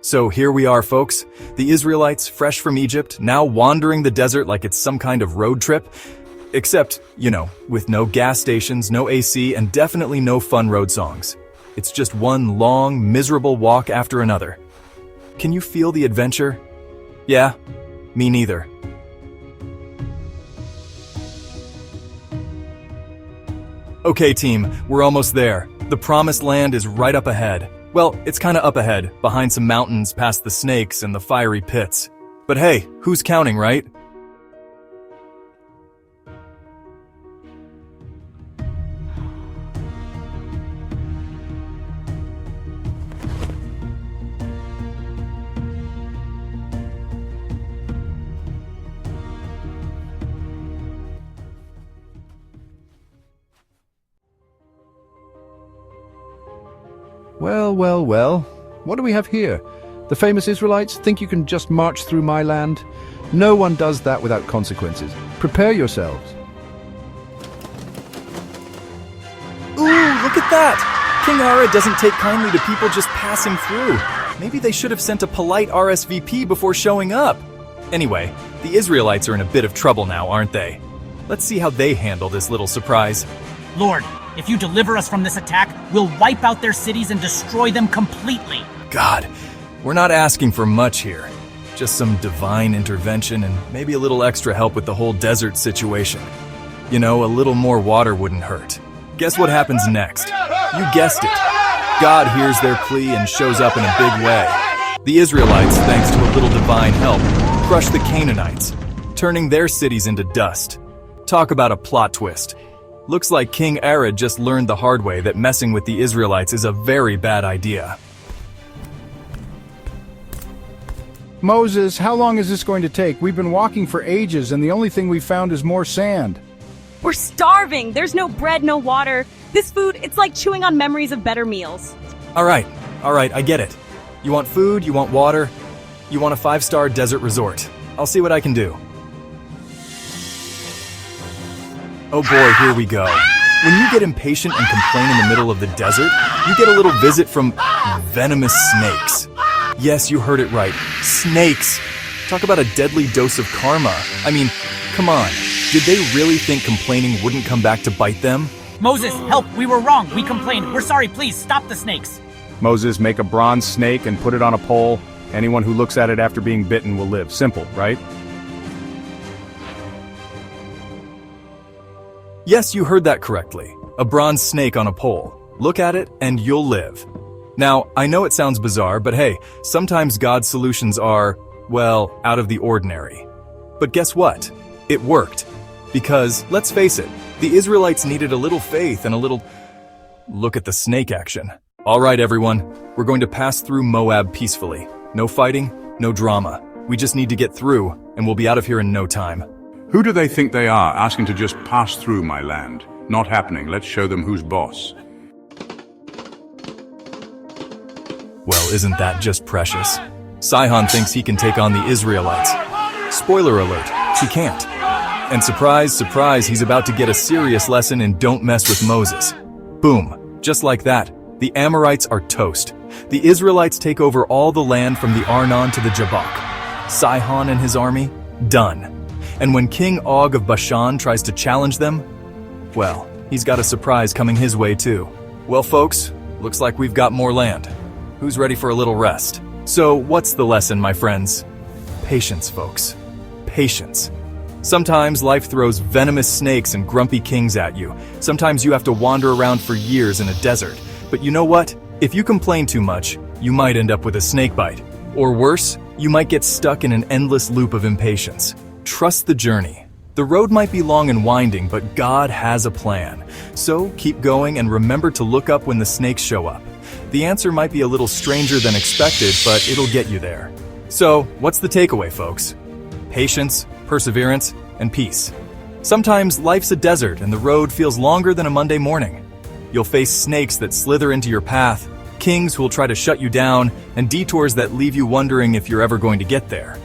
So here we are, folks. The Israelites, fresh from Egypt, now wandering the desert like it's some kind of road trip. Except, with no gas stations, no AC, and definitely no fun road songs. It's just one long, miserable walk after another. Can you feel the adventure? Yeah, me neither. Okay, team, we're almost there. The promised land is right up ahead. Well, it's kinda up ahead, behind some mountains past the snakes and the fiery pits. But hey, who's counting, right? Well. What do we have here? The famous Israelites think you can just march through my land? No one does that without consequences. Prepare yourselves. Ooh, look at that! King Ara doesn't take kindly to people just passing through. Maybe they should have sent a polite RSVP before showing up. Anyway, the Israelites are in a bit of trouble now, aren't they? Let's see how they handle this little surprise. Lord, if you deliver us from this attack, we'll wipe out their cities and destroy them completely. God, we're not asking for much here. Just some divine intervention and maybe a little extra help with the whole desert situation. A little more water wouldn't hurt. Guess what happens next? You guessed it. God hears their plea and shows up in a big way. The Israelites, thanks to a little divine help, crush the Canaanites, turning their cities into dust. Talk about a plot twist. Looks like King Ara just learned the hard way that messing with the Israelites is a very bad idea. Moses, how long is this going to take? We've been walking for ages, and the only thing we've found is more sand. We're starving. There's no bread, no water. This food, it's like chewing on memories of better meals. All right, I get it. You want food, you want water, you want a 5-star desert resort. I'll see what I can do. Oh boy, here we go. When you get impatient and complain in the middle of the desert, you get a little visit from venomous snakes. Yes, you heard it right. Snakes! Talk about a deadly dose of karma. I mean, come on. Did they really think complaining wouldn't come back to bite them? Moses, help! We were wrong. We complained. We're sorry. Please stop the snakes. Moses, make a bronze snake and put it on a pole. Anyone who looks at it after being bitten will live. Simple, right? Yes, you heard that correctly. A bronze snake on a pole. Look at it and you'll live. Now, I know it sounds bizarre, but hey, sometimes God's solutions are, well, out of the ordinary. But guess what? It worked. Because, let's face it, the Israelites needed a little faith and a little... Look at the snake action. All right, everyone, we're going to pass through Moab peacefully. No fighting, no drama. We just need to get through, and we'll be out of here in no time. Who do they think they are, asking to just pass through my land? Not happening. Let's show them who's boss. Well, isn't that just precious? Sihon thinks he can take on the Israelites. Spoiler alert, he can't. And surprise, surprise, he's about to get a serious lesson in don't mess with Moses. Boom, just like that, the Amorites are toast. The Israelites take over all the land from the Arnon to the Jabbok. Sihon and his army, done. And when King Og of Bashan tries to challenge them, well, he's got a surprise coming his way too. Well, folks, looks like we've got more land. Who's ready for a little rest? So, what's the lesson, my friends? Patience, folks. Patience. Sometimes life throws venomous snakes and grumpy kings at you. Sometimes you have to wander around for years in a desert. But you know what? If you complain too much, you might end up with a snake bite. Or worse, you might get stuck in an endless loop of impatience. Trust the journey. The road might be long and winding, but God has a plan. So keep going and remember to look up when the snakes show up. The answer might be a little stranger than expected, but it'll get you there. So, what's the takeaway, folks? Patience, perseverance, and peace. Sometimes life's a desert and the road feels longer than a Monday morning. You'll face snakes that slither into your path, kings who'll try to shut you down, and detours that leave you wondering if you're ever going to get there.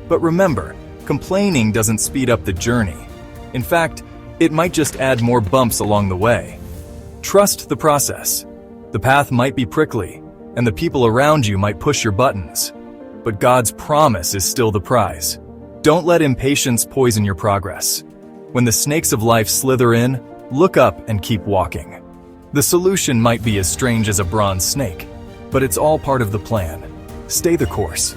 But remember, complaining doesn't speed up the journey. In fact, it might just add more bumps along the way. Trust the process. The path might be prickly, and the people around you might push your buttons. But God's promise is still the prize. Don't let impatience poison your progress. When the snakes of life slither in, look up and keep walking. The solution might be as strange as a bronze snake, but it's all part of the plan. Stay the course.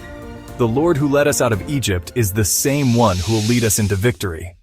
The Lord who led us out of Egypt is the same one who will lead us into victory.